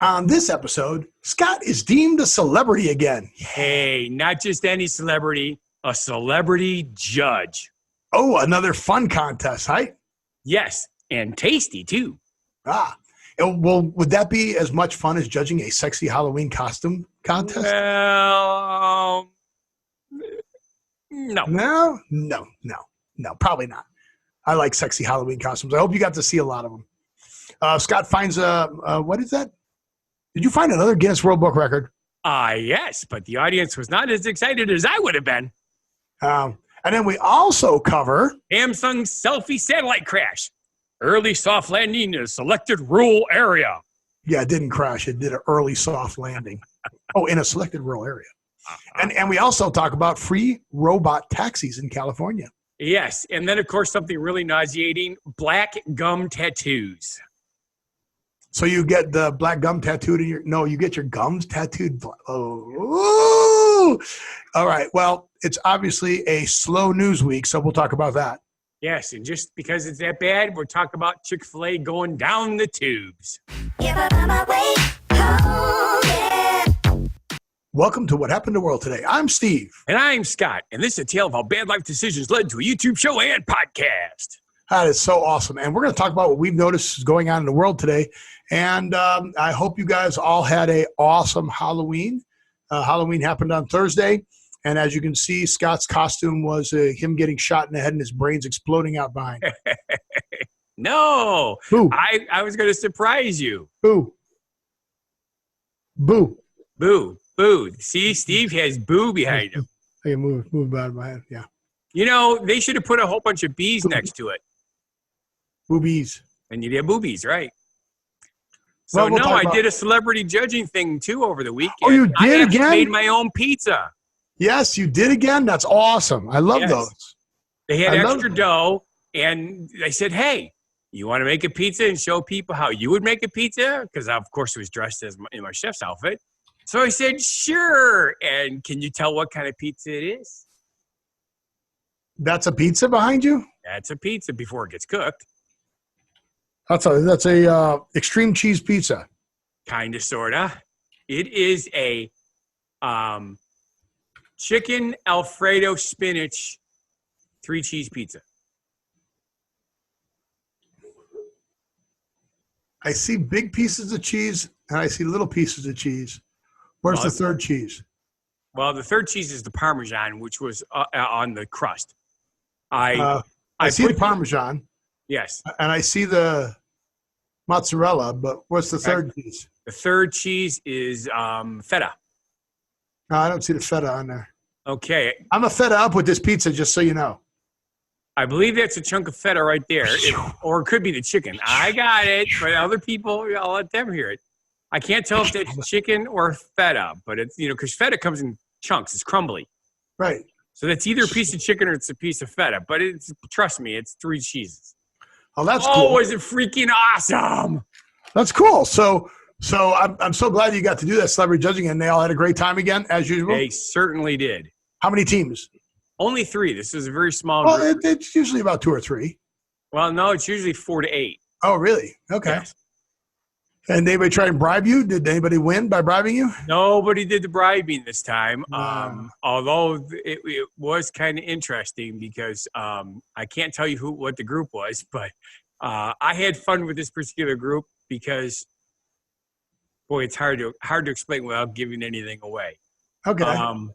On this episode, Scott is deemed a celebrity again. Hey, not just any celebrity, a celebrity judge. Oh, another fun contest, right? Yes, and tasty too. Well, would that be as much fun as judging a sexy Halloween costume contest? Well, no. No, probably not. I like sexy Halloween costumes. I hope you got to see a lot of them. Scott finds what is that? Did you find another Guinness World Book record? Yes, but the audience was not as excited as I would have been. And then we also cover Samsung's Selfie satellite crash. Early soft landing in a selected rural area. Yeah, it didn't crash. It did an early soft landing. In a selected rural area. And we also talk about free robot taxis in California. Yes, and then, of course, something really nauseating, black gum tattoos. So you get the black gum tattooed in you get your gums tattooed. Oh, all right. Well, it's obviously a slow news week, so we'll talk about that. Yes, and just because it's that bad, we're talking about Chick-fil-A going down the tubes. Welcome to What Happened to the World Today. I'm Steve. And I'm Scott, and this is a tale of how bad life decisions led to a YouTube show and podcast. That is so awesome. And we're going to talk about what we've noticed is going on in the world today. And I hope you guys all had an awesome Halloween. Halloween happened on Thursday. And as you can see, Scott's costume was him getting shot in the head and his brains exploding out behind. No. Boo. I was going to surprise you. Boo. Boo. Boo. Boo. See, Steve has boo behind him. Hey, move out of my head. Yeah. You know, they should have put a whole bunch of bees next to it. Boobies. And you'd have boobies, right? So, well, I did a celebrity judging thing, too, over the weekend. Oh, you did I again? made my own pizza. Yes, you did again? That's awesome. I love those. They had extra dough, and they said, hey, you want to make a pizza and show people how you would make a pizza? Because, of course, I was dressed in my chef's outfit. So I said, sure. And can you tell what kind of pizza it is? That's a pizza behind you? That's a pizza before it gets cooked. That's a extreme cheese pizza. Kind of, sort of. It is a chicken Alfredo spinach 3-cheese pizza. I see big pieces of cheese and I see little pieces of cheese. Where's the third cheese? Well, the third cheese is the Parmesan, which was on the crust. I see the Parmesan. Yes. And I see the mozzarella, but what's the third cheese? The third cheese is feta. No, I don't see the feta on there. Okay. I'm a feta up with this pizza, just so you know. I believe that's a chunk of feta right there. Or it could be the chicken. I got it. But other people, I'll let them hear it. I can't tell if that's chicken or feta, but it's, because feta comes in chunks. It's crumbly. Right. So that's either a piece of chicken or it's a piece of feta. But trust me, it's 3 cheeses. Oh, that's cool. Oh, was it freaking awesome? That's cool. So I'm so glad you got to do that celebrity judging, and they all had a great time again, as usual. They certainly did. How many teams? Only 3. This is a very small group. Well, it's usually about 2 or 3. Well, no, it's usually 4 to 8. Oh, really? Okay. Yes. And anybody try and bribe you? Did anybody win by bribing you? Nobody did the bribing this time. Although it was kind of interesting because I can't tell you what the group was, but I had fun with this particular group because, boy, it's hard to explain without giving anything away. Okay. I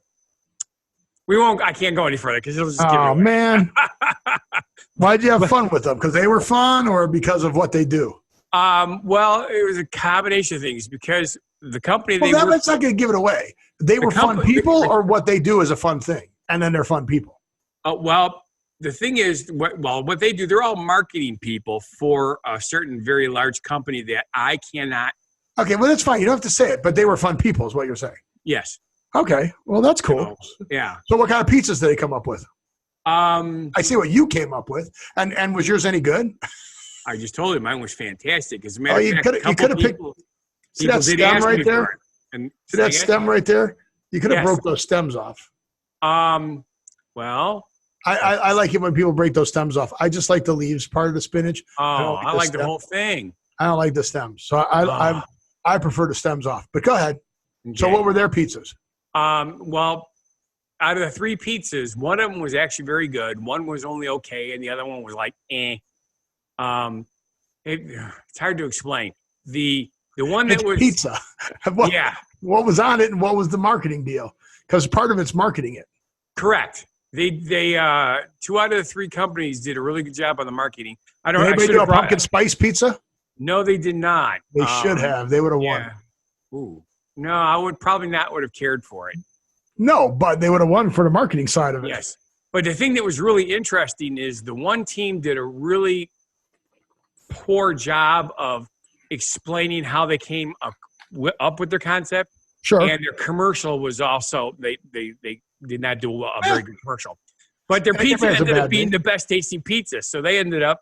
can't go any further because it'll just give it away. Oh, man. Why'd you have fun with them? Because they were fun or because of what they do? Well, it was a combination of things because the company. That's not going to give it away. They were fun people, or what they do is a fun thing, and then they're fun people. Well, the thing is, what they do, they're all marketing people for a certain very large company that I cannot. Okay, well that's fine. You don't have to say it, but they were fun people, is what you're saying. Yes. Okay, well that's cool. Yeah. So, what kind of pizzas did they come up with? I see what you came up with, and was yours any good? I just told you mine was fantastic. As a matter of fact, you could have picked. See that stem right there? See that stem right there? You could have broke those stems off. Well, I like it when people break those stems off. I just like the leaves part of the spinach. Oh, I like the whole thing. I don't like the stems. So I prefer the stems off, but go ahead. Okay. So what were their pizzas? Well, out of the 3 pizzas, one of them was actually very good. One was only okay, and the other one was like, eh. It's hard to explain. The one that was pizza. What was on it, and what was the marketing deal? Because part of it's marketing it. Correct. They 2 out of the 3 companies did a really good job on the marketing. Did anybody do a pumpkin spice pizza? No, they did not. They should have. They would have won. Ooh. No, I would have cared for it. No, but they would have won for the marketing side of it. Yes. But the thing that was really interesting is the one team did a really poor job of explaining how they came up with their concept. Sure. And their commercial was also, they did not do a very good commercial. But their pizza ended up being the best tasting pizza. So they ended up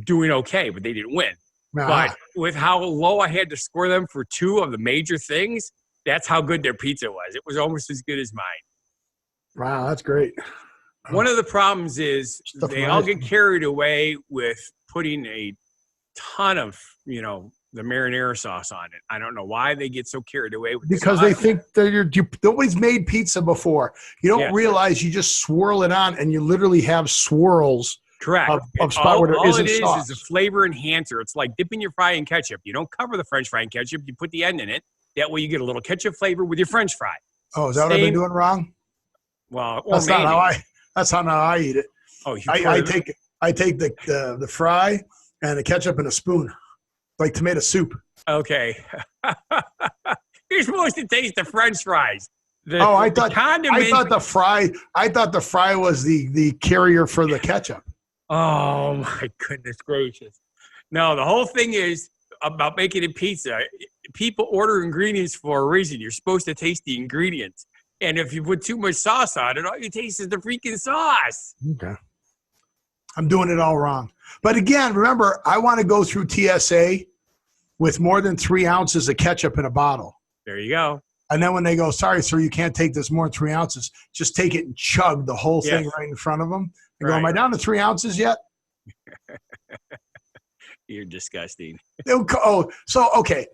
doing okay, but they didn't win. But with how low I had to score them for 2 of the major things, that's how good their pizza was. It was almost as good as mine. Wow, that's great. One of the problems is they all get carried away with putting a ton of, the marinara sauce on it. I don't know why they get so carried away with because they think that nobody's made pizza before. You don't realize you just swirl it on, and you literally have swirls. Correct. Of spot where there isn't sauce. All it is a flavor enhancer. It's like dipping your fry in ketchup. You don't cover the French fry in ketchup. You put the end in it. That way you get a little ketchup flavor with your French fry. Oh, is that what I've been doing wrong? Well, that's not how I eat it. Oh, I take the fry and the ketchup in a spoon, like tomato soup. Okay. You're supposed to taste the French fries. I thought the fry was the carrier for the ketchup. Oh my goodness gracious! No, the whole thing is about making a pizza. People order ingredients for a reason. You're supposed to taste the ingredients, and if you put too much sauce on it, all you taste is the freaking sauce. Okay, I'm doing it all wrong. But again, remember, I want to go through TSA with more than 3 ounces of ketchup in a bottle. There you go. And then when they go, sorry, sir, you can't take this more than 3 ounces, just take it and chug the whole thing right in front of them. And go, am I down to 3 ounces yet? You're disgusting. Okay.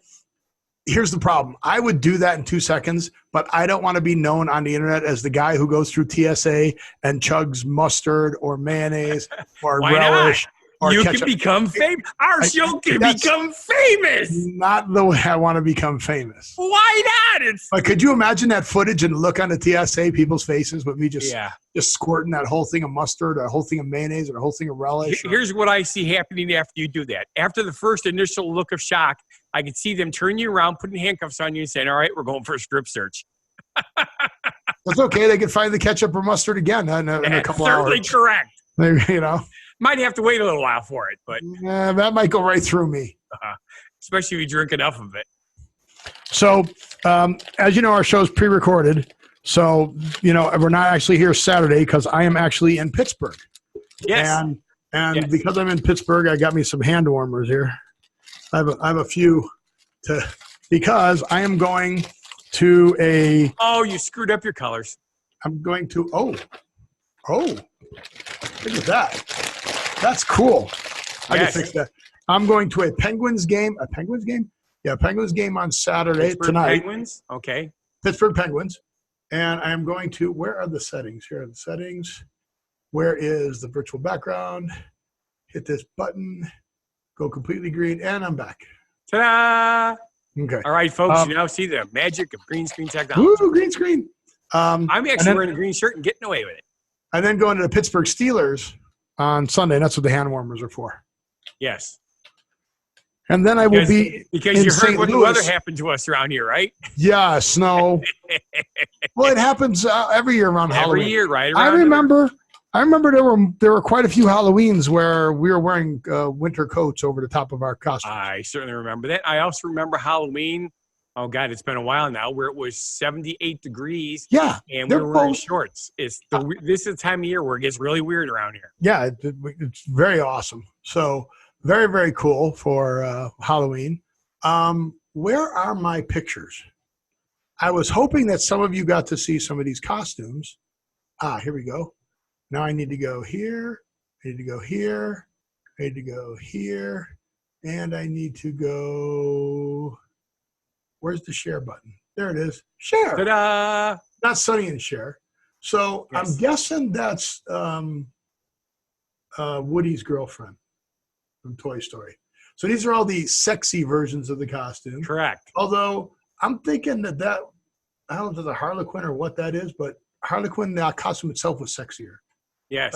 Here's the problem. I would do that in 2 seconds, but I don't want to be known on the internet as the guy who goes through TSA and chugs mustard or mayonnaise or relish. You can become famous. Our show can become famous. Not the way I want to become famous. Why not? But could you imagine that footage and look on the TSA people's faces with me just squirting that whole thing of mustard, a whole thing of mayonnaise, or a whole thing of relish? Here's what I see happening after you do that. After the first initial look of shock, I can see them turning you around, putting handcuffs on you, and saying, "All right, we're going for a strip search." That's okay. They can find the ketchup or mustard again in a couple hours. Certainly correct. Might have to wait a little while for it, but that might go right through me. Especially if you drink enough of it. So, as you know, our show's pre-recorded. So, we're not actually here Saturday because I am actually in Pittsburgh. Yes. And because I'm in Pittsburgh, I got me some hand warmers here. I have a few because I am going to a. Oh, you screwed up your colors. I'm going to. Oh, look at that. That's cool. I can fix that. I'm going to a Penguins game. A Penguins game? Yeah, Penguins game on Saturday tonight. Penguins? Okay. Pittsburgh Penguins. And I am going to, where are the settings? Here are the settings. Where is the virtual background? Hit this button. Go completely green. And I'm back. Ta-da! Okay. All right, folks. You now see the magic of green screen technology. Woo, green screen. I'm actually wearing a green shirt and getting away with it. And then going to the Pittsburgh Steelers on Sunday. That's what the hand warmers are for. Yes. And then I will be because you heard what the weather happened to us around here, right? Yeah, snow. Well, it happens every year around Halloween. Every year, right? I remember there were quite a few Halloweens where we were wearing winter coats over the top of our costumes. I certainly remember that. I also remember Halloween. Oh God, it's been a while now. Where it was 78 degrees. Yeah, and we were wearing shorts. This is the time of year where it gets really weird around here. Yeah, it's very awesome. So very, very cool for Halloween. Where are my pictures? I was hoping that some of you got to see some of these costumes. Here we go. Now I need to go here. I need to go here. I need to go here, and I need to go. Where's the share button? There it is. Share. Ta-da! Not Sonny and Cher. So Yes. I'm guessing that's Woody's girlfriend from Toy Story. So these are all the sexy versions of the costume. Correct. Although I'm thinking that I don't know if it's a Harlequin or what that is, but Harlequin, the costume itself was sexier. Yes.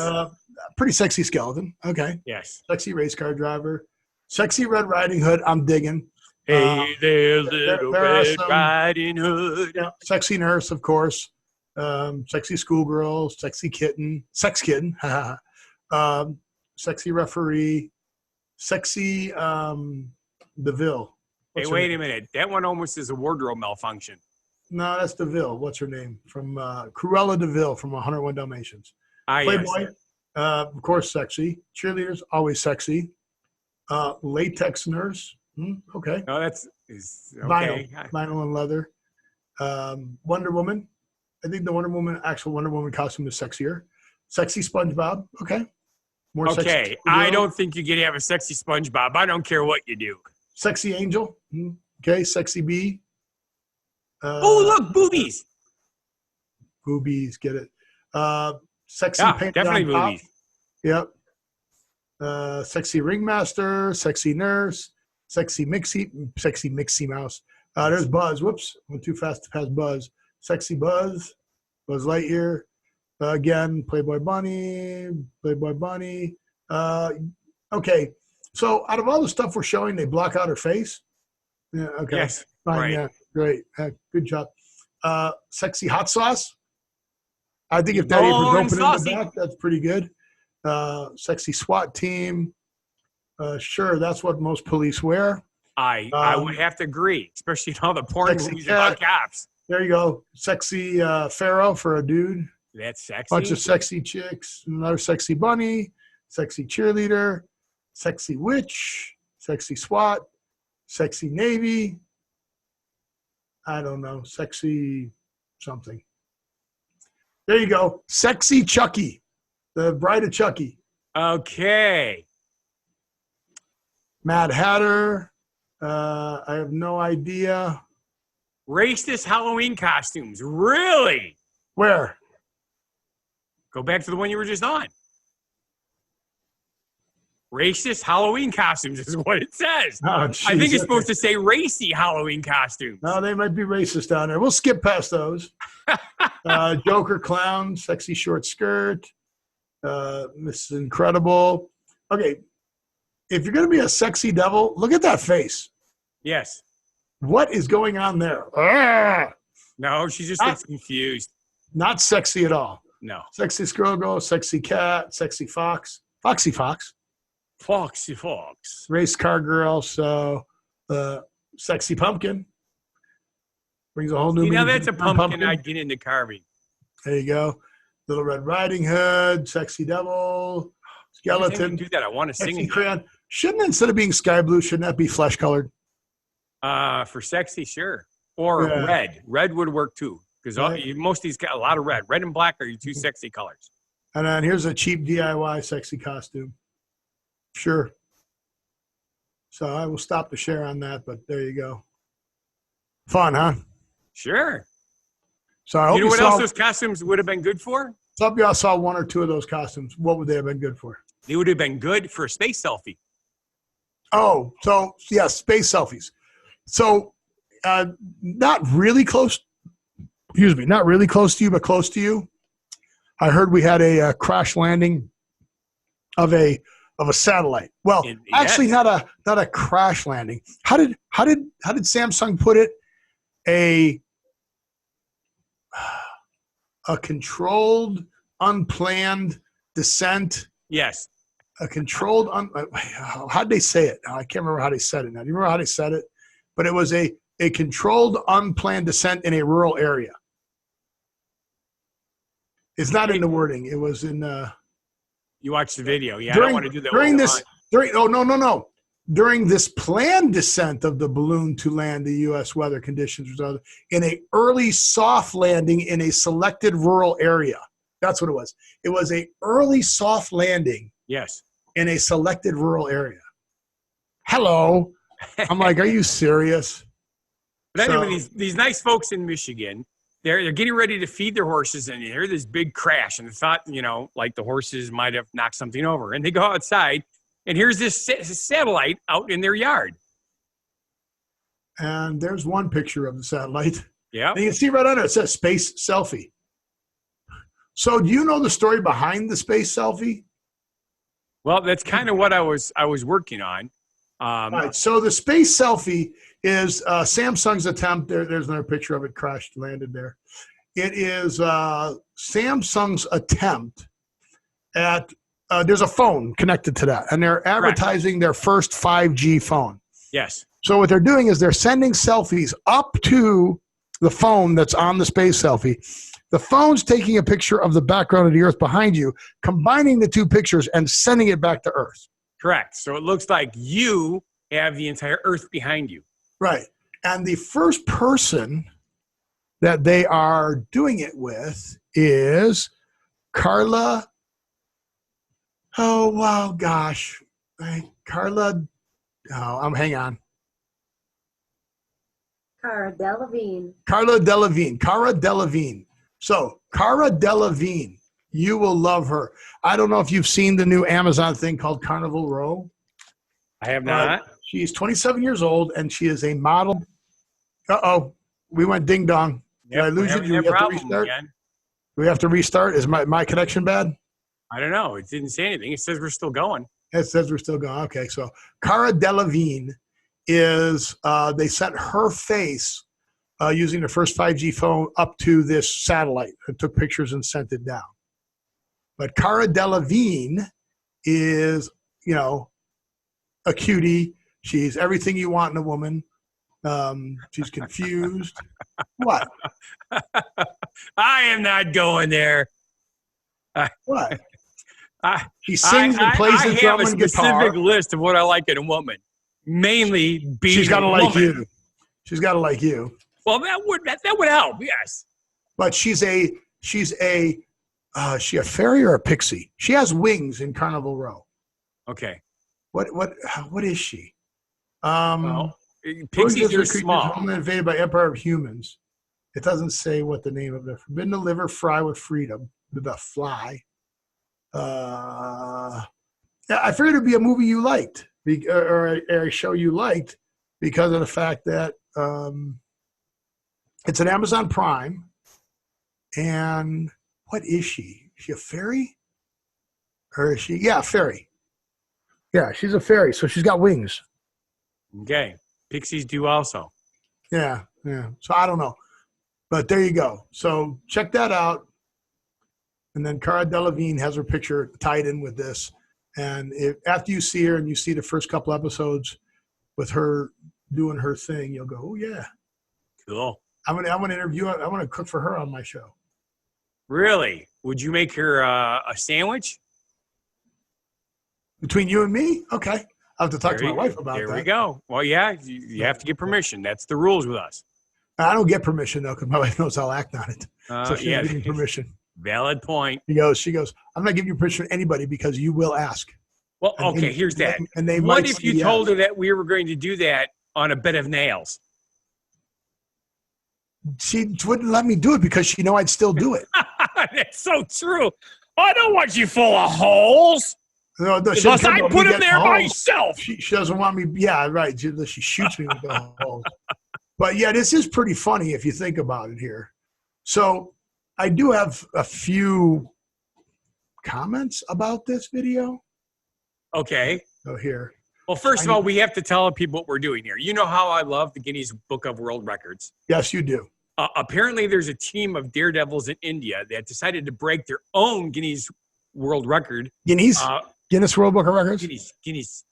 Pretty sexy skeleton. Okay. Yes. Sexy race car driver. Sexy Red Riding Hood. I'm digging. Hey there, little there are Red some- Riding Hood. Yeah, sexy nurse, of course. Sexy schoolgirl. Sexy kitten. Sex kitten. Sexy referee. Sexy DeVille. Hey, wait a minute. That one almost is a wardrobe malfunction. No, that's DeVille. What's her name? From Cruella DeVille from 101 Dalmatians. Playboy, Yes. of course, sexy. Cheerleaders, always sexy. Latex nurse. Okay. No, okay. Vinyl and leather. Wonder Woman. I think the actual Wonder Woman costume is sexier. Sexy SpongeBob. Okay. More Okay. sexy. I don't think you get to have a sexy SpongeBob. I don't care what you do. Sexy Angel. Okay. Sexy Bee. Oh, look, boobies. Boobies. Get it. Sexy Yeah, painted definitely on top. boobies. Yep. Sexy ringmaster, sexy nurse, sexy Mixie Mouse. There's Buzz. Whoops, went too fast to pass Buzz. Sexy Buzz Lightyear. Again, Playboy Bunny. Okay, so out of all the stuff we're showing, they block out her face. Yeah. Okay. Yes. Fine. Right. Yeah. Great. Good job. Sexy hot sauce. I think if that apron's open in the back, that's pretty good. Sexy SWAT team. Sure, that's what most police wear. I would have to agree, especially in all the porn Sexy movies cat. about cops. There you go. Sexy Pharaoh for a dude. That's sexy. Bunch of sexy chicks. Another sexy bunny. Sexy cheerleader. Sexy witch. Sexy SWAT. Sexy Navy. I don't know. Sexy something. There you go. Sexy Chucky. The Bride of Chucky. Okay. Mad Hatter. I have no idea. Racist Halloween costumes. Really? Where? Go back to the one you were just on. Racist Halloween costumes is what it says. Oh, I think it's supposed to say racy Halloween costumes. No, they might be racist down there. We'll skip past those. Joker clown, sexy short skirt, Miss Incredible. Okay, if you're going to be a sexy devil, look at that face. Yes. What is going on there? Ah! No, she just looks confused. Not sexy at all. No. Sexy squirrel girl, sexy cat, sexy fox, foxy fox. Foxy Fox. Race car girl, so sexy pumpkin. Brings a whole new meaning. Now that's a pumpkin I'd get into carving. There you go. Little Red Riding Hood, sexy devil, skeleton. Do that. I want to sing Sexy crayon. Shouldn't, instead of being sky blue, shouldn't that be flesh colored? For sexy, sure. Or red. Red would work too. Because most of these got a lot of red. Red and black are your two sexy colors. And then here's a cheap DIY sexy costume. Sure. So I will stop the share on that, but there you go. Fun, huh? Sure. So I hope you know what else those costumes would have been good for? Some of y'all saw one or two of those costumes. What would they have been good for? They would have been good for a space selfie. Oh, so yeah, space selfies. So not really close. Excuse me, not really close to you, but close to you. I heard we had a crash landing of a satellite. Well, actually, not a crash landing. How did Samsung put it? A controlled, unplanned descent. Yes. A controlled. How'd they say it? I can't remember how they said it now. Do you remember how they said it? But it was a controlled, unplanned descent in a rural area. It's not in the wording. It was in. You watched the video. Yeah, I don't want to do that. During this planned descent of the balloon to land, the U.S. weather conditions resulted in an early soft landing in a selected rural area. That's what it was. It was an early soft landing. Yes. In a selected rural area. Hello. I'm like, are you serious? But anyway, these nice folks in Michigan, they're getting ready to feed their horses, and you hear this big crash, and they thought, like the horses might have knocked something over. And they go outside, and here's this satellite out in their yard. And there's one picture of the satellite. Yeah. And you can see right under it says SpaceSelfie. So do you know the story behind the SpaceSelfie? Well, that's kind of what I was working on. Right. So the SpaceSelfie is Samsung's attempt. There's another picture of it crashed, landed there. It is Samsung's attempt at, there's a phone connected to that, and they're advertising their first 5G phone. Yes. So what they're doing is they're sending selfies up to the phone that's on the SpaceSelfie. The phone's taking a picture of the background of the Earth behind you, combining the two pictures and sending it back to Earth. Correct. So it looks like you have the entire Earth behind you. Right. And the first person that they are doing it with is Carla. Oh, wow, gosh. Carla. Oh, hang on. Cara Delevingne. Cara Delevingne. So, Cara Delevingne, you will love her. I don't know if you've seen the new Amazon thing called Carnival Row. I have not. She's 27 years old, and she is a model. Uh-oh. We went ding-dong. Did I lose you? Do we have to restart? Again. Do we have to restart? Is my connection bad? I don't know. It didn't say anything. It says we're still going. It says we're still going. Okay, so Cara Delevingne is, they sent her face using the first 5G phone up to this satellite and took pictures and sent it down. But Cara Delevingne is, a cutie. She's everything you want in a woman. She's confused. What? I am not going there. What? She sings and plays the drum and guitar. I have a specific list of what I like in a woman. Mainly being She's got to like woman. you. She's got to like you. Well, that would help, yes. But she's a fairy or a pixie? She has wings in Carnival Row. Okay. What is she? Well, pixies are small. Homeland invaded by Empire of Humans. It doesn't say what the name of the forbidden to live or fry with freedom. The fly. Yeah, I figured it'd be a movie you liked, or a show you liked, because of the fact that it's an Amazon Prime. And what is she? Is she a fairy? Or is she? Yeah, a fairy. Yeah, she's a fairy, so she's got wings. Okay. Pixies do also. Yeah. So I don't know. But there you go. So check that out. And then Cara Delevingne has her picture tied in with this. And after you see her and you see the first couple episodes with her doing her thing, you'll go, oh, yeah. Cool. I'm gonna interview her. I want to cook for her on my show. Really? Would you make her a sandwich? Between you and me? Okay. I'll have to talk to my wife about that. There we go. Well, yeah, you have to get permission. That's the rules with us. I don't get permission, though, because my wife knows I'll act on it. So she doesn't give me permission. Valid point. She goes, I'm not giving you permission to anybody because you will ask. Well, okay, here's that. And what if you told her that we were going to do that on a bed of nails? She wouldn't let me do it because she know I'd still do it. That's so true. I don't want you full of holes. No, unless I put them there myself. She doesn't want me. Yeah, right. She shoots me with the holes. But yeah, this is pretty funny if you think about it here. So I do have a few comments about this video. Okay. So here. Well, first of all, we have to tell people what we're doing here. You know how I love the Guinness Book of World Records. Yes, you do. Apparently, there's a team of daredevils in India that decided to break their own Guinness World Record. Guinness World Book of Records? Guinness.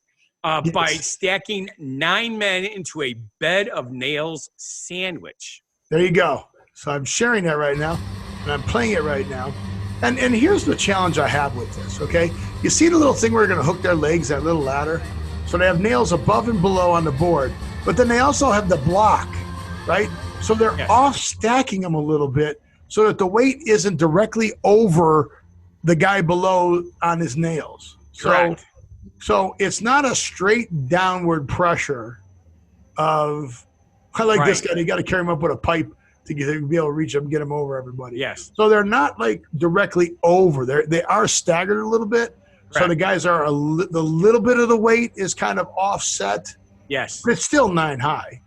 By stacking 9 men into a bed of nails sandwich. There you go. So I'm sharing that right now, and I'm playing it right now. And here's the challenge I have with this, okay? You see the little thing where you're going to hook their legs, that little ladder? So they have nails above and below on the board, but then they also have the block, right? So they're off stacking them a little bit so that the weight isn't directly over the guy below on his nails. Correct. So it's not a straight downward pressure of I like this guy. You got to carry him up with a pipe to be able to reach him and get him over everybody. Yes. So they're not like directly over. They are staggered a little bit. Correct. So the guys are the little bit of the weight is kind of offset. Yes. But it's still 9 high.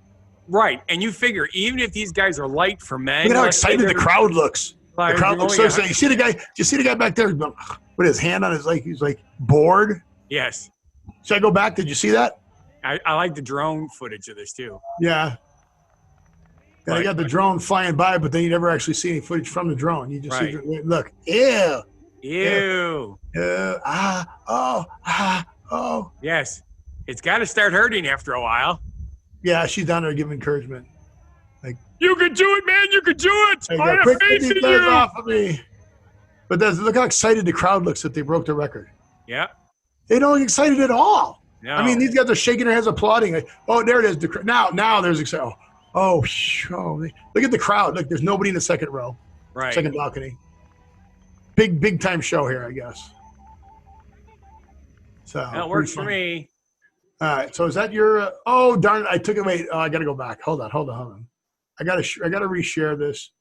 Right. And you figure even if these guys are light for men. Look at how excited the crowd looks. The crowd looks so excited. You see the guy? Do you see the guy back there with his hand on his he's like bored? Yes. Should I go back? Did you see that? I like the drone footage of this too. Yeah. And I got the drone flying by, but then you never actually see any footage from the drone. You just see, look, ew. Ew. Oh. Yes. It's got to start hurting after a while. Yeah, she's down there giving encouragement. Like, you can do it, man. You can do it. I have faith in you. Off of me. But look how excited the crowd looks that they broke the record. Yeah. They don't get excited at all. No. I mean, these guys are shaking their heads, applauding. Like, oh, there it is. Now there's excitement. Oh, look at the crowd. Look, there's nobody in the second row. Right. Second balcony. Big time show here, I guess. So that works for me. All right. So is that your? Oh darn it! I took it. Wait. Oh, I got to go back. Hold on. I got to reshare this.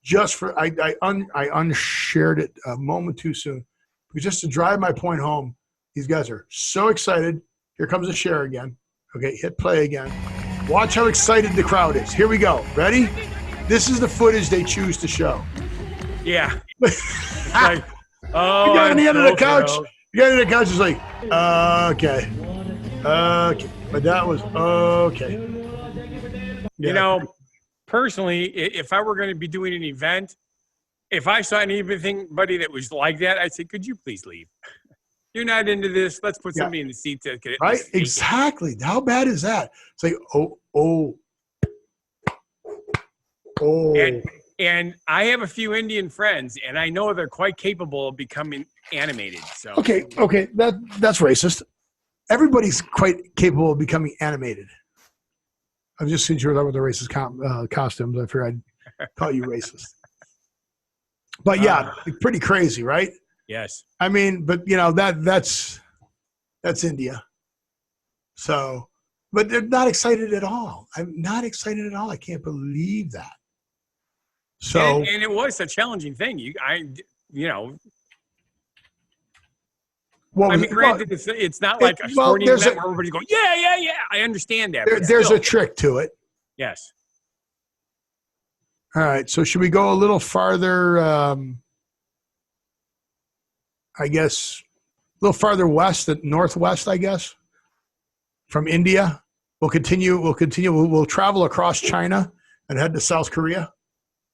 Just for I unshared it a moment too soon, because just to drive my point home, these guys are so excited. Here comes the share again. Okay, hit play again. Watch how excited the crowd is. Here we go. Ready? This is the footage they choose to show. Yeah. It's like, oh, the guy on the end of the couch. The guy on the couch is like, okay. But that was okay. Yeah. You know, personally, if I were going to be doing an event, if I saw anybody that was like that, I'd say, could you please leave? You're not into this. Let's put somebody in the seat to get it. Right? Exactly. How bad is that? It's like, oh. And I have a few Indian friends, and I know they're quite capable of becoming animated. So okay, that's racist. Everybody's quite capable of becoming animated. I've just seen you were talking about the racist costumes. I figured I'd call you racist. But yeah, pretty crazy, right? Yes. I mean, but you know that's India. So, but they're not excited at all. I'm not excited at all. I can't believe that. So, and it was a challenging thing. Well, I mean, granted, it's not like a sporting event where everybody's going, yeah. I understand that. There's a trick to it. Yes. All right. So should we go a little farther? I guess a little farther west, northwest. I guess from India. We'll continue. We'll travel across China and head to South Korea.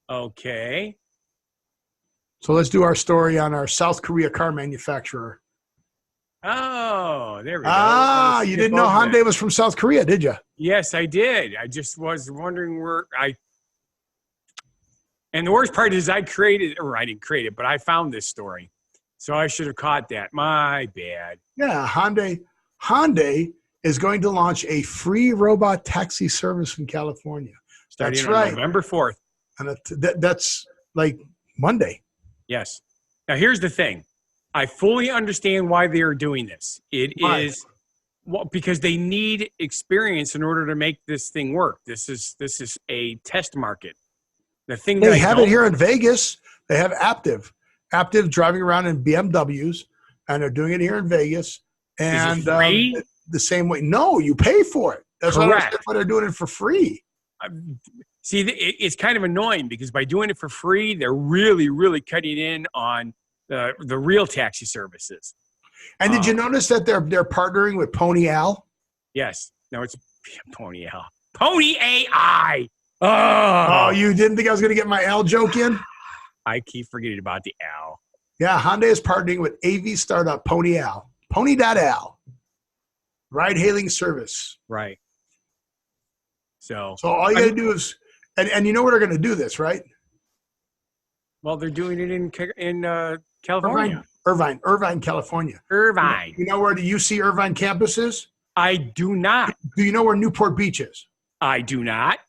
Okay. So let's do our story on our South Korea car manufacturer. Oh, there we go. You didn't know Hyundai was from South Korea, did you? Yes, I did. I just was wondering and the worst part is I didn't create it, but I found this story. So I should have caught that. My bad. Yeah, Hyundai is going to launch a free robot taxi service in California. Starting on November 4th. And that's like Monday. Yes. Now, here's the thing. I fully understand why they are doing this. Because they need experience in order to make this thing work. This is a test market. The thing they have it here in Vegas. They have Aptiv driving around in BMWs, and they're doing it here in Vegas. And is it free? The same way. No, you pay for it. That's why they're doing it for free. See, it's kind of annoying because by doing it for free, they're really, really cutting in on the real taxi services. And did you notice that they're partnering with Pony Al? Yes. No, it's Pony Al. Pony AI. Oh, you didn't think I was going to get my Al joke in? I keep forgetting about the Al. Yeah, Hyundai is partnering with AV startup Pony Al. Pony.al. Ride-hailing service. Right. So all you got to do is, and you know where they're going to do this, right? Well, they're doing it in California. Irvine, California. Irvine. You know where the UC Irvine campus is? I do not. Do you know where Newport Beach is? I do not.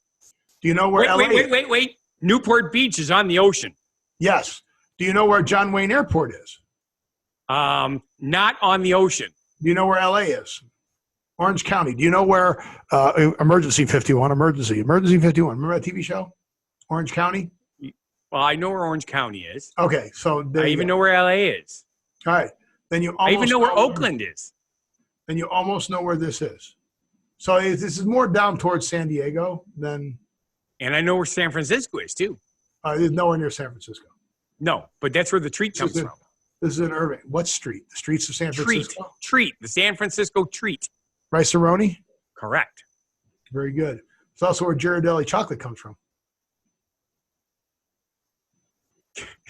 Do you know where LA is? Wait. Newport Beach is on the ocean. Yes. Do you know where John Wayne Airport is? Not on the ocean. Do you know where LA is? Orange County. Do you know where Emergency 51? Emergency 51. Remember that TV show? Orange County. Well, I know where Orange County is. Okay, so I even know where LA is. All right, then you almost I even know where Oakland is. Then you almost know where this is. So this is more down towards San Diego than. And I know where San Francisco is too. There's nowhere near San Francisco. No, but that's where the treat comes from. This is in Irving. What street? The streets of San Francisco? Treat. The San Francisco treat. Rice-A-Roni? Correct. Very good. It's also where Ghirardelli chocolate comes from.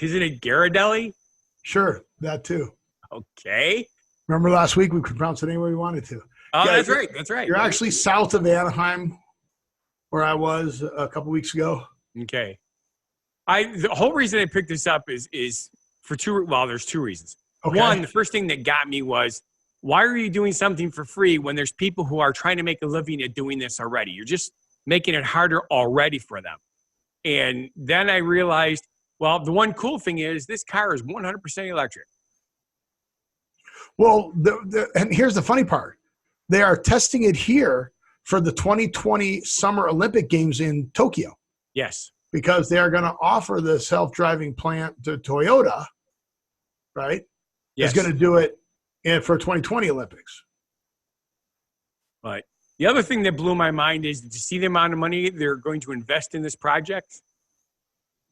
Isn't it Ghirardelli? Sure, that too. Okay. Remember last week we could pronounce it any way we wanted to. Oh, yeah, that's right. That's right. You're actually south of Anaheim, where I was a couple weeks ago. Okay. The whole reason I picked this up is for there's two reasons. Okay. One, the first thing that got me was, why are you doing something for free when there's people who are trying to make a living at doing this already? You're just making it harder already for them. And then I realized, well, the one cool thing is this car is 100% electric. Well, and here's the funny part. They are testing it here for the 2020 Summer Olympic Games in Tokyo. Yes. Because they are going to offer the self-driving plant to Toyota, right? Yes. Is going to do it for 2020 Olympics. But the other thing that blew my mind is, did you see the amount of money they're going to invest in this project?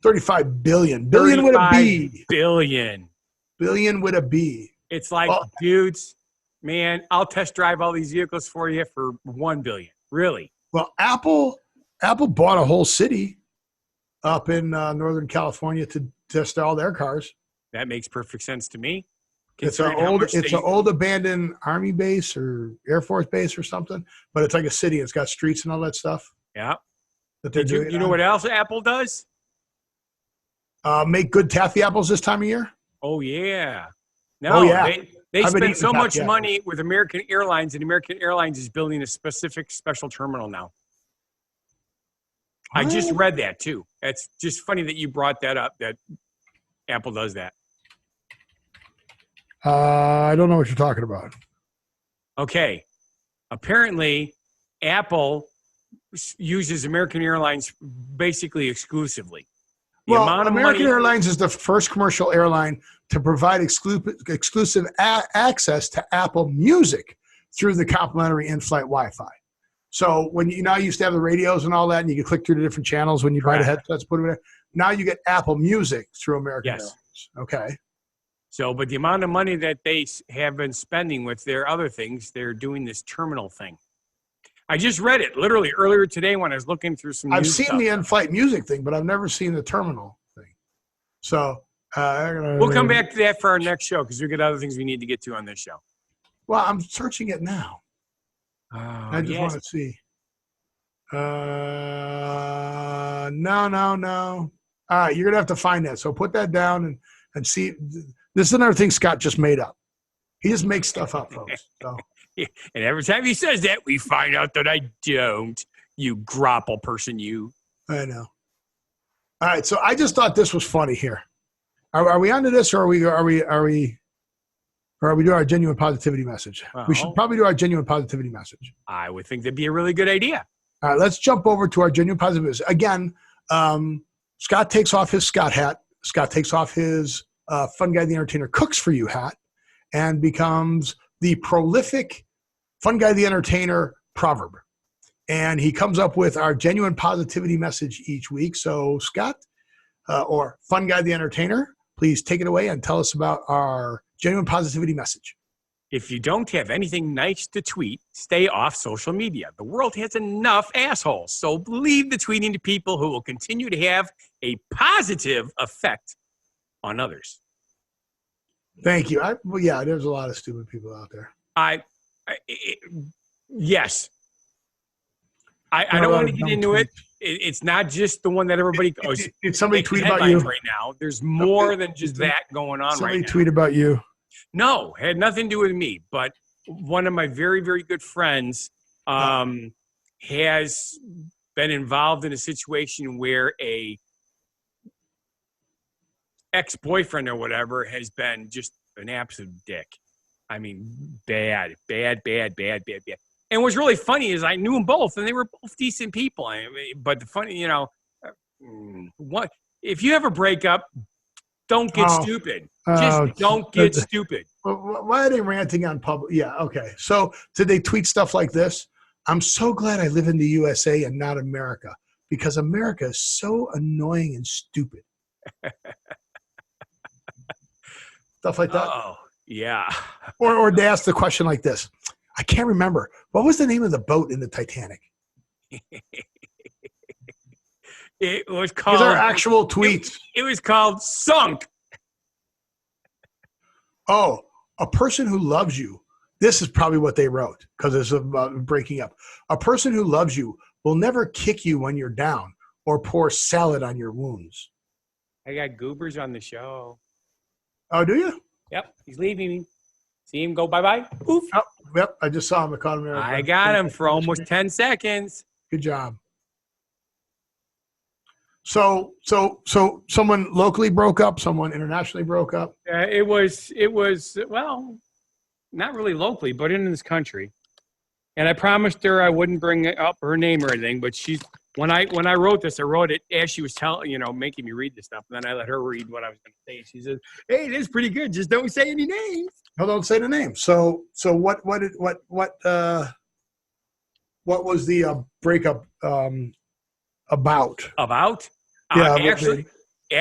35 billion. Billion with a B. Billion. Billion with a B. It's like, dudes, man, I'll test drive all these vehicles for you for $1 billion. Really? Well, Apple bought a whole city up in Northern California to test all their cars. That makes perfect sense to me. It's an old abandoned Army base or Air Force base or something, but it's like a city. It's got streets and all that stuff. Yeah. That they're doing. You know what else Apple does? Make good taffy apples this time of year. Oh yeah. No, they spend so much money with American Airlines, and American Airlines is building a special terminal now. I just read that too. It's just funny that you brought that up, that Apple does that. I don't know what you're talking about. Okay. Apparently, Apple uses American Airlines basically exclusively. Well, American Airlines is the first commercial airline to provide exclusive access to Apple Music through the complimentary in-flight Wi-Fi. So when you used to have the radios and all that, and you could click through the different channels when you buy the headsets, put them in there. Now you get Apple Music through American Airlines. Okay. So, but the amount of money that they have been spending with their other things, they're doing this terminal thing. I just read it literally earlier today when I was looking through some news I've seen the in-flight music thing, but I've never seen the terminal thing. So we'll come back to that for our next show, because we've got other things we need to get to on this show. Well, I'm searching it now. I just want to see. No. All right, you're going to have to find that. So put that down and see. This is another thing Scott just made up. He just makes stuff up, folks. So. And every time he says that, we find out that I don't. You grapple person, you. I know. All right, so I just thought this was funny here. Are we onto this, or are we doing our genuine positivity message? Well, we should probably do our genuine positivity message. I would think that'd be a really good idea. All right, let's jump over to our genuine positivity message. Again, Scott takes off his Scott hat. Scott takes off his Funguy The Entertainer cooks for you hat and becomes the prolific Funguy The Entertainer proverb. And he comes up with our genuine positivity message each week. So Scott, or Funguy The Entertainer, please take it away and tell us about our genuine positivity message. If you don't have anything nice to tweet, stay off social media. The world has enough assholes. So leave the tweeting to people who will continue to have a positive effect on others. Thank you. Yeah, there's a lot of stupid people out there. Yes. I don't want to get into it. It's not just the one that everybody goes. Did somebody tweet about you right now? There's more than just that going on right now. Somebody tweet about you. No, it had nothing to do with me. But one of my very, very good friends has been involved in a situation where a ex-boyfriend or whatever has been just an absolute dick. I mean, bad. And what's really funny is I knew them both, and they were both decent people. But the funny, what if you have a breakup? Don't get stupid. Just don't get stupid. Why are they ranting on public? Yeah, okay. So did they tweet stuff like this? I'm so glad I live in the USA and not America, because America is so annoying and stupid. Stuff like that. Oh, yeah. Or they ask the question like this. I can't remember. What was the name of the boat in the Titanic? It was called. These are actual tweets. It was called Sunk. Oh, a person who loves you. This is probably what they wrote because it's about breaking up. A person who loves you will never kick you when you're down or pour salad on your wounds. I got Goobers on the show. Oh, do you? Yep, he's leaving me. See him go bye-bye. Oof. Oh, yep, I just saw him. I got him for almost 10 seconds. Good job. So someone locally broke up, someone internationally broke up. It was well, not really locally, but in this country. And I promised her I wouldn't bring up her name or anything, but when I wrote this, I wrote it as she was making me read this stuff, and then I let her read what I was going to say. She said, "Hey, it is pretty good. Just don't say any names." No, don't say the name. So what was the breakup about? About? Yeah, actually,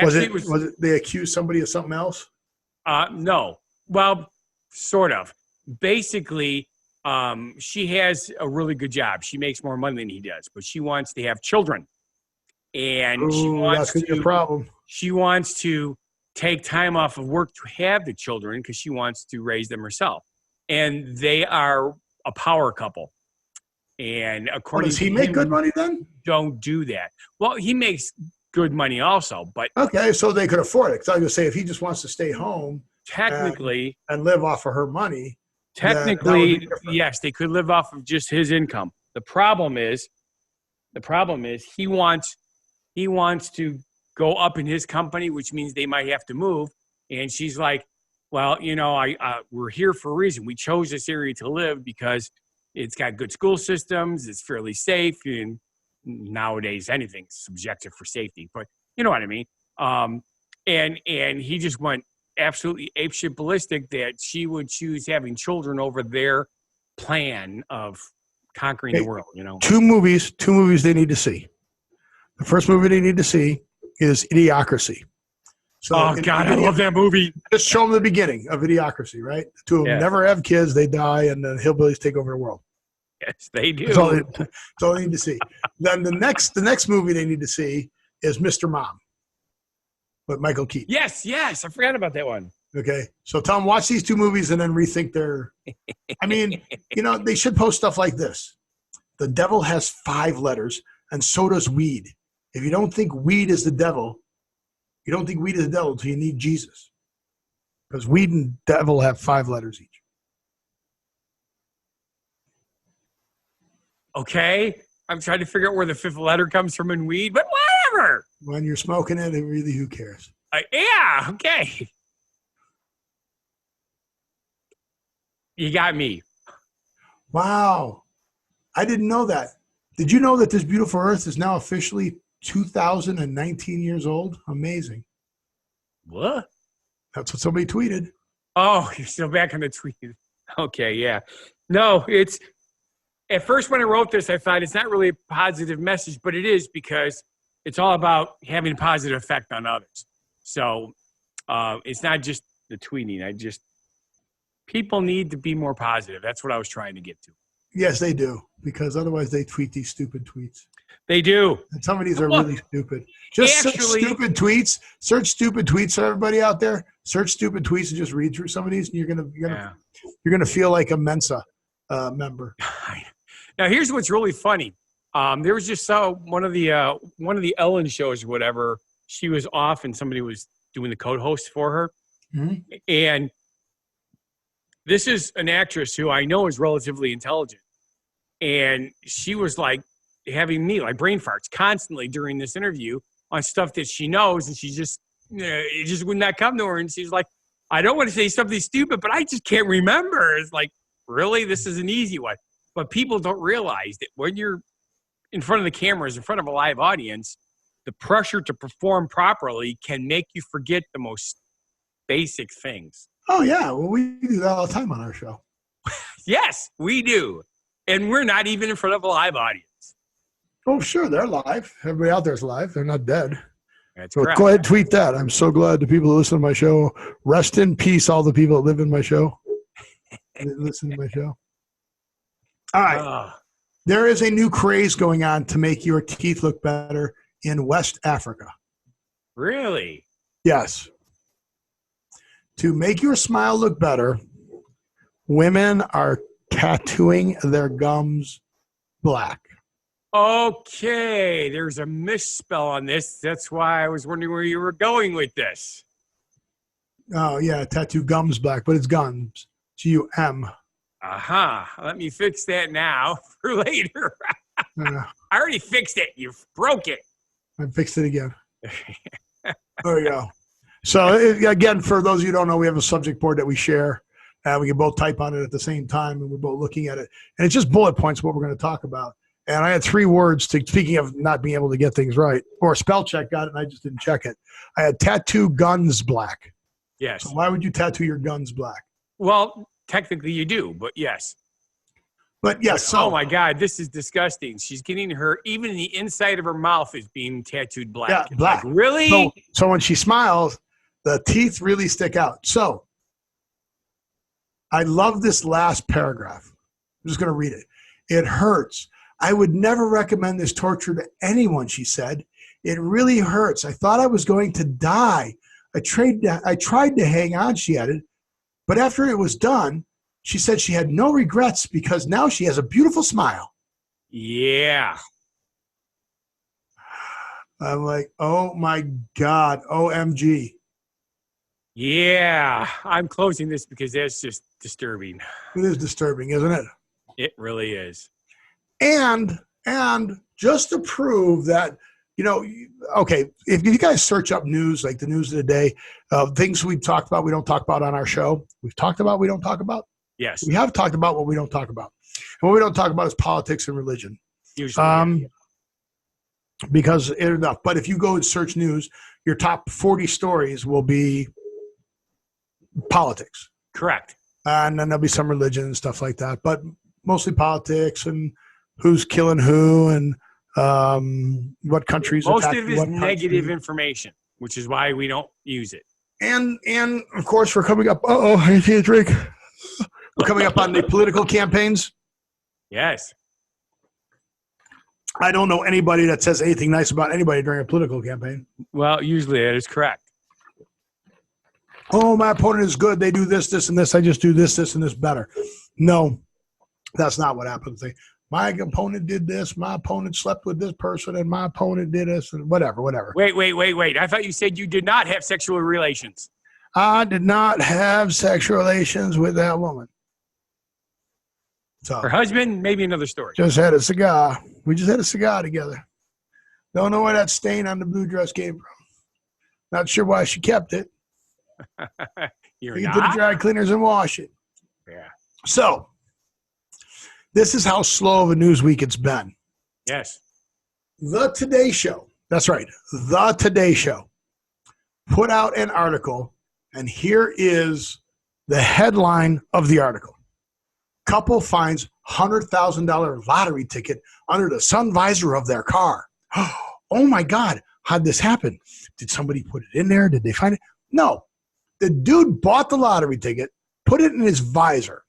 was it they accused somebody of something else? No. Well, sort of. Basically, she has a really good job. She makes more money than he does, but she wants to have children, and that's gonna be a problem. She wants to take time off of work to have the children because she wants to raise them herself. And they are a power couple. And according does he make good money then? Don't do that. Well, he makes good money also, but okay, so they could afford it. Because I was gonna say if he just wants to stay home, technically, and live off of her money, technically, yes, they could live off of just his income. The problem is he wants to go up in his company, which means they might have to move. And she's like, well, we're here for a reason. We chose this area to live because it's got good school systems. It's fairly safe. And nowadays, anything's subjective for safety, but you know what I mean? And he just went absolutely apeshit ballistic that she would choose having children over their plan of conquering the world, Two movies they need to see. The first movie they need to see is Idiocracy. So God, I love that movie. Just show them the beginning of Idiocracy, right? The two of them never have kids, they die, and the hillbillies take over the world. Yes, they do. That's all they need to see. Then the next movie they need to see is Mr. Mom with Michael Keaton. Yes, I forgot about that one. Okay, so tell them watch these two movies and then rethink their. I mean, they should post stuff like this. The devil has 5 letters, and so does weed. If you don't think weed is the devil, you don't think weed is the devil until you need Jesus, because weed and devil have 5 letters each. Okay, I'm trying to figure out where the 5th letter comes from in weed, but whatever. When you're smoking it, really, who cares? Yeah, okay. You got me. Wow. I didn't know that. Did you know that this beautiful earth is now officially 2019 years old? Amazing. What? That's what somebody tweeted. Oh, you're still back on the tweet. Okay, yeah. No, it's... At first, when I wrote this, I thought it's not really a positive message, but it is because it's all about having a positive effect on others. So it's not just the tweeting. People need to be more positive. That's what I was trying to get to. Yes, they do, because otherwise they tweet these stupid tweets. They do. And some of these are really stupid. Just search stupid tweets. Search stupid tweets for everybody out there. Search stupid tweets and just read through some of these, and you're gonna feel like a Mensa member. Now, here's what's really funny. There was just one of the Ellen shows or whatever. She was off, and somebody was doing the co-host for her. Mm-hmm. And this is an actress who I know is relatively intelligent, and she was like having me like brain farts constantly during this interview on stuff that she knows, and she just it just would not come to her, and she's like, "I don't want to say something stupid, but I just can't remember." It's like, really, this is an easy one. But people don't realize that when you're in front of the cameras, in front of a live audience, the pressure to perform properly can make you forget the most basic things. Oh, yeah. Well, we do that all the time on our show. Yes, we do. And we're not even in front of a live audience. Oh, sure. They're live. Everybody out there is live. They're not dead. That's So correct. go ahead and tweet that. I'm so glad the people who listen to my show. Rest in peace, all the people that live in my show. Listen to my show. All right. There is a new craze going on to make your teeth look better in West Africa. Really? Yes. To make your smile look better, women are tattooing their gums black. Okay, there's a misspell on this. That's why I was wondering where you were going with this. Oh, yeah, tattoo gums black, but it's gums. G-U-M. Aha, let me fix that now for later. I already fixed it. You broke it. I fixed it again. There you go. So, again, for those of you who don't know, we have a subject board that we share. We can both type on it at the same time, and we're both looking at it. And it's just bullet points what we're going to talk about. And I had 3 words to, speaking of not being able to get things right, or spell check got it, and I just didn't check it. I had tattoo guns black. Yes. So why would you tattoo your guns black? Well, technically you do, but yes. But yes. So, oh my God, this is disgusting. She's getting her, even the inside of her mouth is being tattooed black. Yeah, black. Like, really? So when she smiles, the teeth really stick out. So I love this last paragraph. I'm just going to read it. It hurts. I would never recommend this torture to anyone, she said. It really hurts. I thought I was going to die. I tried to hang on, she added. But after it was done, she said she had no regrets because now she has a beautiful smile. Yeah. I'm like, oh my God, OMG. Yeah. I'm closing this because that's just disturbing. It is disturbing, isn't it? It really is. And just to prove that, okay, if you guys search up news, like the news of the day, things we've talked about, we don't talk about on our show. We've talked about, we don't talk about. Yes. We have talked about what we don't talk about. And what we don't talk about is politics and religion. Usually. Because it enough. But if you go and search news, your top 40 stories will be politics. Correct. And then there'll be some religion and stuff like that. But mostly politics and who's killing who and what countries. Most of it is negative information, which is why we don't use it. And of course, we're coming up. I see a drink. We're coming up on the political campaigns. Yes. I don't know anybody that says anything nice about anybody during a political campaign. Well, usually that is correct. Oh, my opponent is good. They do this, this, and this. I just do this, this, and this better. No, that's not what happens. My opponent did this. My opponent slept with this person, and my opponent did this, and whatever. Wait. I thought you said you did not have sexual relations. I did not have sexual relations with that woman. So her husband, maybe another story. Just had a cigar. We just had a cigar together. Don't know where that stain on the blue dress came from. Not sure why she kept it. You can put the dry cleaners and wash it. Yeah. So this is how slow of a news week it's been. Yes. The Today Show. That's right. The Today Show put out an article, and here is the headline of the article. Couple finds $100,000 lottery ticket under the sun visor of their car. Oh my God. How'd this happen? Did somebody put it in there? Did they find it? No. The dude bought the lottery ticket, put it in his visor.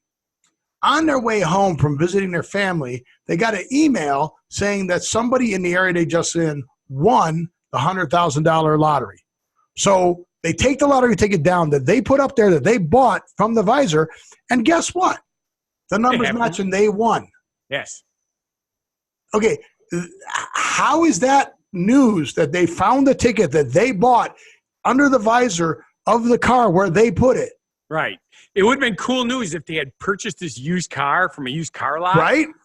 On their way home from visiting their family, they got an email saying that somebody in the area they just in won the $100,000 lottery. So they take the lottery ticket down that they put up there that they bought from the visor, and guess what? The numbers match and they won. Yes. Okay, how is that news that they found the ticket that they bought under the visor of the car where they put it? Right. It would have been cool news if they had purchased this used car from a used car lot.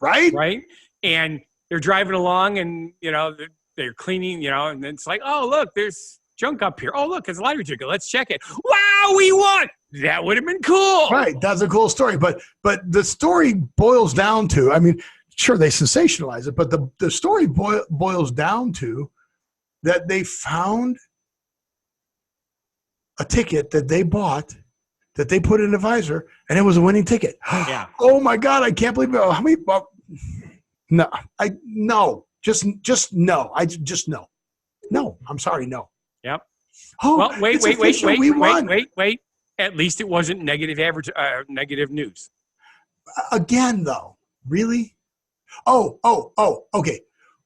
Right. And they're driving along and, they're cleaning, and it's like, oh, look, there's junk up here. Oh, look, it's a lottery ticket. Let's check it. Wow, we won. That would have been cool. Right. That's a cool story. But the story boils down to, I mean, sure, they sensationalize it, but the story boils down to that they found a ticket that they bought, that they put in a visor, and it was a winning ticket. Yeah. Oh my God, I can't believe it. How many? No, no. Just no. I just no. No, I'm sorry, no. Yep. Oh, well, wait. wait. At least it wasn't negative news. Again, though, really? Oh, okay.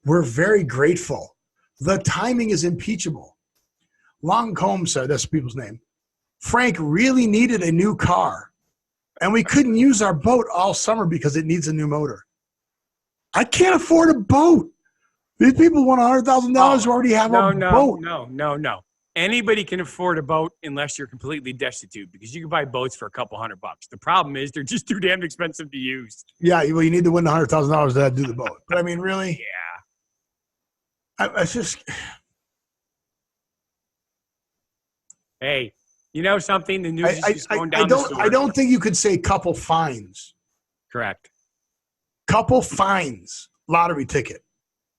We're very grateful. The timing is impeachable. Longcomb said, that's people's name, Frank really needed a new car, and we couldn't use our boat all summer because it needs a new motor. I can't afford a boat. These people want $100,000 who already have a boat. No. Anybody can afford a boat unless you're completely destitute, because you can buy boats for a couple $100. The problem is they're just too damn expensive to use. Yeah, well, you need to win the $100,000 to do the boat. But I mean, really? Yeah. I just... Hey, you know something? The news is just going down the sewer. I don't think you could say couple fines. Correct. Couple fines, lottery ticket.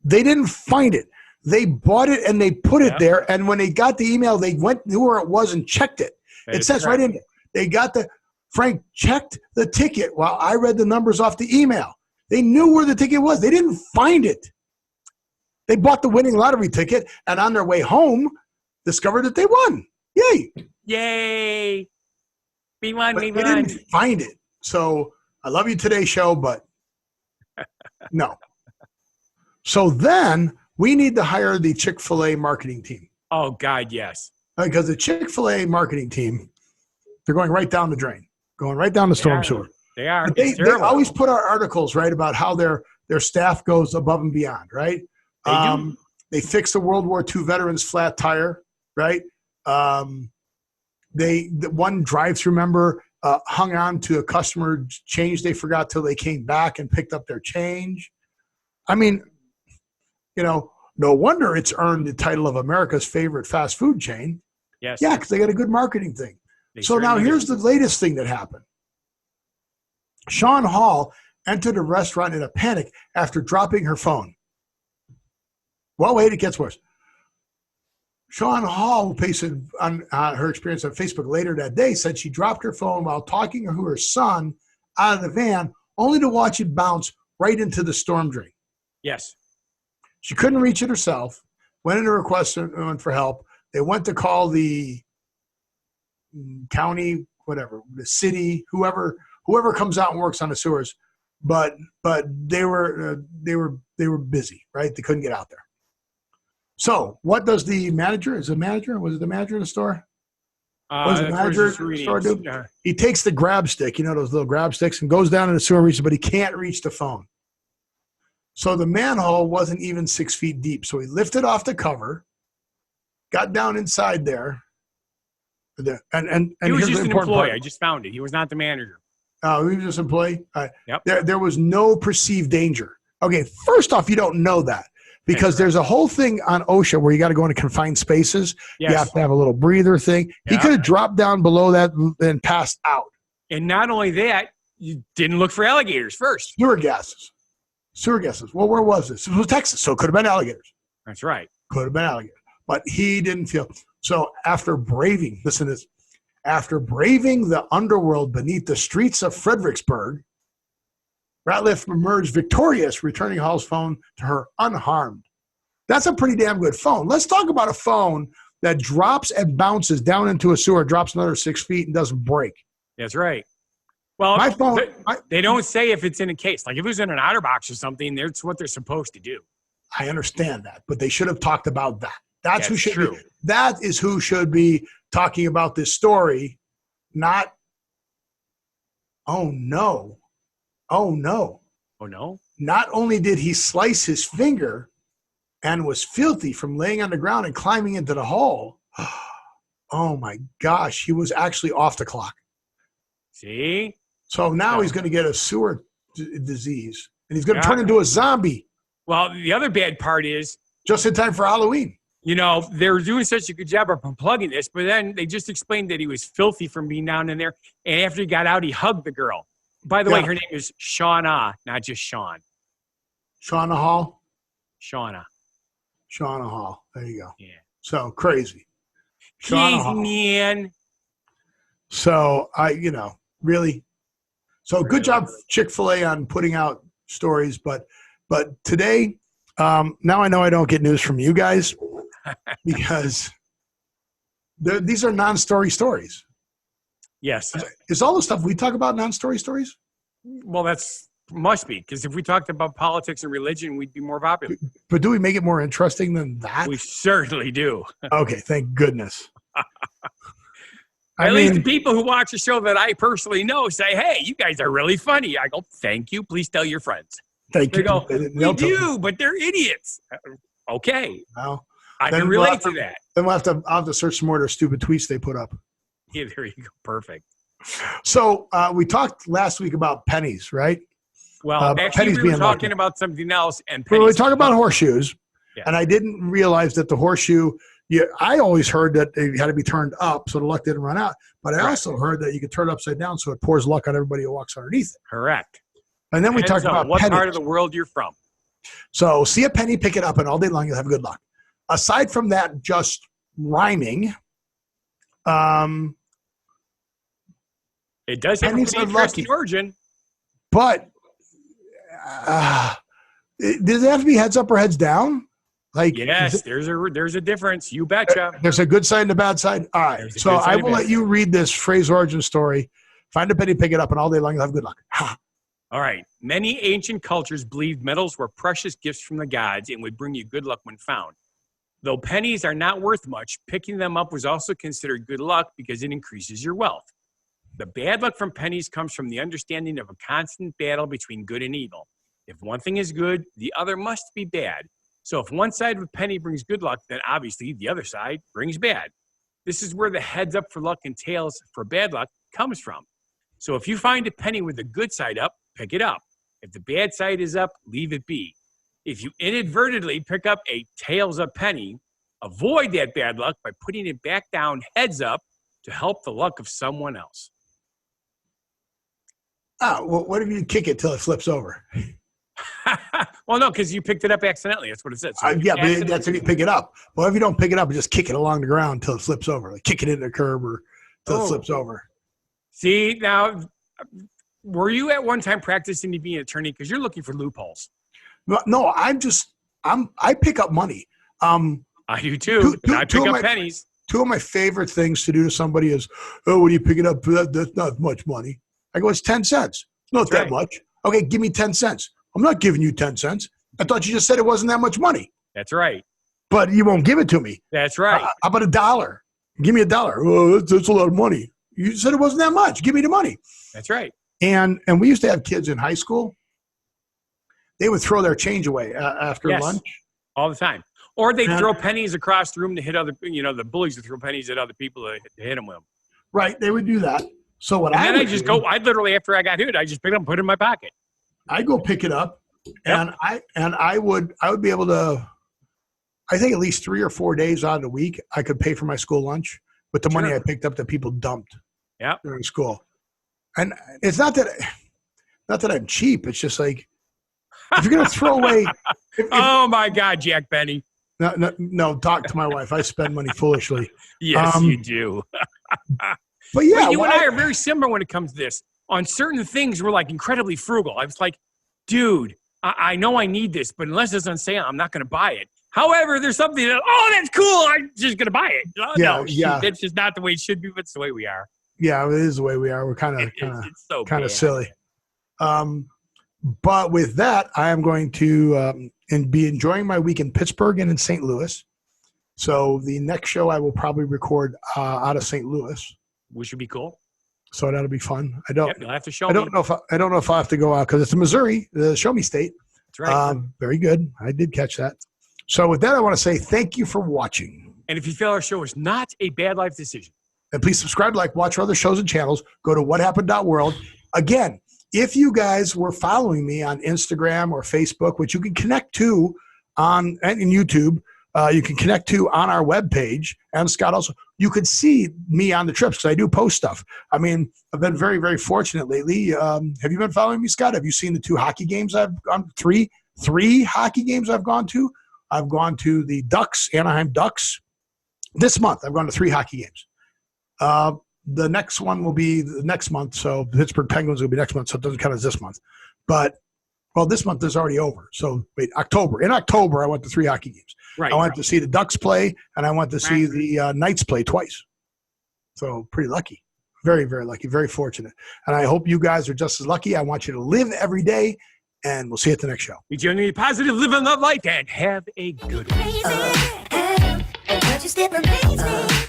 They didn't find it. They bought it and they put it there. And when they got the email, they knew where it was and checked it. It says right in there. They got Frank checked the ticket while I read the numbers off the email. They knew where the ticket was. They didn't find it. They bought the winning lottery ticket and on their way home discovered that they won. Yay. Yay. We won. They didn't find it. So I love you today show, but no. So then we need to hire the Chick-fil-A marketing team. Oh, God, yes. Because the Chick-fil-A marketing team, they're going right down the drain, going right down the storm sewer. They are. They always put out articles, right, about how their staff goes above and beyond, right? They fixed the World War II veterans' flat tire, right? The one drive-through member hung on to a customer change they forgot till they came back and picked up their change. I mean, you know, no wonder it's earned the title of America's favorite fast food chain. Yes. Yeah, because they got a good marketing thing. So now here's the latest thing that happened. Sean Hall entered a restaurant in a panic after dropping her phone. Well, wait, it gets worse. Sean Hall, who posted on her experience on Facebook later that day, said she dropped her phone while talking to her son out of the van, only to watch it bounce right into the storm drain. Yes. She couldn't reach it herself, went in to request for help. They went to call the county, whatever, the city, whoever comes out and works on the sewers, but they were busy, right? They couldn't get out there. So what does the manager? Was it the manager of the store? Was the manager of the store do? Yeah. He takes the grab stick, you know, those little grab sticks, and goes down in the sewer and reaches, but he can't reach the phone. So the manhole wasn't even 6 feet deep. So he lifted off the cover, got down inside there. And he was just an employee. Part. I just found it. He was not the manager. Oh, he was just an employee? Yep. There was no perceived danger. Okay, first off, you don't know that because there's a whole thing on OSHA where you got to go into confined spaces. Yes. You have to have a little breather thing. Yep. He could have dropped down below that and passed out. And not only that, you didn't look for alligators first. Sewer gases. Well, where was this? It was Texas, so it could have been alligators. That's right. Could have been alligators. But he didn't feel. So after braving, listen to this, after braving the underworld beneath the streets of Fredericksburg, Ratliff emerged victorious, returning Hall's phone to her unharmed. That's a pretty damn good phone. Let's talk about a phone that drops and bounces down into a sewer, drops another 6 feet, and doesn't break. That's right. Well, my phone, they don't say if it's in a case. Like if it was in an OtterBox or something, that's what they're supposed to do. I understand that, but they should have talked about that. That's who should true. Be. That is who should be talking about this story, not, oh no. Not only did he slice his finger and was filthy from laying on the ground and climbing into the hole, oh my gosh, he was actually off the clock. See? So now he's going to get a sewer disease, and he's going to turn into a zombie. Well, the other bad part is, just in time for Halloween. You know, they were doing such a good job of plugging this, but then they just explained that he was filthy from being down in there. And after he got out, he hugged the girl. By the way, her name is Shauna, not just Sean. Shauna Hall? Shauna. Shauna Hall. There you go. Yeah. So crazy. Jeez, man. So really. So good job, Chick-fil-A, on putting out stories. But today, now I know I don't get news from you guys because these are non-story stories. Yes. Is all the stuff we talk about non-story stories? Well, must be, because if we talked about politics and religion, we'd be more popular. But do we make it more interesting than that? We certainly do. Okay, thank goodness. At least the people who watch the show that I personally know say, hey, you guys are really funny. I go, thank you. Please tell your friends. Thank you. They go, we do, but they're idiots. Okay. Well, I can relate to that. Then I'll have to search some more of their stupid tweets they put up. Yeah, there you go. Perfect. So we talked last week about pennies, right? Well, actually, we were talking about something else. And we were talking about horseshoes, yeah. And I didn't realize that the horseshoe, I always heard that it had to be turned up so the luck didn't run out. But I also heard that you could turn it upside down so it pours luck on everybody who walks underneath it. Correct. And then we talked about what pennies. part of the world you're from. So see a penny, pick it up, and all day long you'll have good luck. Aside from that, just rhyming. It does have a pretty interesting origin. But does it have to be heads up or heads down? Like, yes, there's a difference. You betcha. There's a good side and a bad side. All right. So I will let you read this phrase origin story. Find a penny, pick it up, and all day long you'll have good luck. All right. Many ancient cultures believed metals were precious gifts from the gods and would bring you good luck when found. Though pennies are not worth much, picking them up was also considered good luck because it increases your wealth. The bad luck from pennies comes from the understanding of a constant battle between good and evil. If one thing is good, the other must be bad. So if one side of a penny brings good luck, then obviously the other side brings bad. This is where the heads up for luck and tails for bad luck comes from. So if you find a penny with the good side up, pick it up. If the bad side is up, leave it be. If you inadvertently pick up a tails up penny, avoid that bad luck by putting it back down heads up to help the luck of someone else. Oh, well, what if you kick it till it flips over? Well, no, because you picked it up accidentally. That's what it said. So yeah, but that's if you pick it up. Well, if you don't pick it up, just kick it along the ground till it flips over. Like kick it into the curb or till it flips over. See, now, were you at one time practicing to be an attorney? Because you're looking for loopholes. No, I pick up money. I do too. I pick up pennies. Two of my favorite things to do to somebody is, oh, what are you picking up? That's not much money. I go, it's 10 cents. It's not that much. Okay, give me 10 cents. I'm not giving you 10 cents. I thought you just said it wasn't that much money. That's right. But you won't give it to me. That's right. How about $1? Give me $1. Oh, that's a lot of money. You said it wasn't that much. Give me the money. That's right. And we used to have kids in high school. They would throw their change away after lunch. All the time. Or they'd throw pennies across the room to hit other, the bullies would throw pennies at other people to hit them with them. Right. They would do that. So what I literally, after I got hit, I just picked it up and put it in my pocket. I go pick it up and I would be able to, I think at least 3 or 4 days out of the week, I could pay for my school lunch with the money I picked up that people dumped during school. And it's not that I'm cheap. It's just like, if you're going to throw away. Oh my God, Jack Benny. No, talk to my wife. I spend money foolishly. Yes, you do. But yeah. But you and I are very similar when it comes to this. On certain things, we're like incredibly frugal. I was like, dude, I know I need this, but unless it's on sale, I'm not going to buy it. However, there's something that, that's cool. I'm just going to buy it. That's just not the way it should be, but it's the way we are. Yeah, it is the way we are. We're kind of silly. But with that, I am going to be enjoying my week in Pittsburgh and in St. Louis. So the next show I will probably record out of St. Louis. Which would be cool. So that'll be fun. You'll have to show me. I don't know if I have to go out because it's in Missouri, the Show Me State. That's right. Very good. I did catch that. So with that, I want to say thank you for watching. And if you feel our show is not a bad life decision, and please subscribe, watch our other shows and channels. Go to whathappened.world. Again, if you guys were following me on Instagram or Facebook, which you can connect to in YouTube, you can connect to on our webpage. And Scott, also, you could see me on the trips because I do post stuff. I mean, I've been very, very fortunate lately. Have you been following me, Scott? Have you seen the 2 hockey games I've gone? Three hockey games I've gone to. I've gone to the Ducks, Anaheim Ducks. This month, I've gone to 3 hockey games. The next one will be the next month. So Pittsburgh Penguins will be next month. So it doesn't count as this month. But, well, this month is already over. So wait, October. In October, I went to 3 hockey games. Right. I went to see the Ducks play, and I went to see the Knights play twice. So pretty lucky. Very, very lucky. Very fortunate. And I hope you guys are just as lucky. I want you to live every day, and we'll see you at the next show. Be genuinely positive, live and love life, and have a good one. Crazy, and what you step amazing.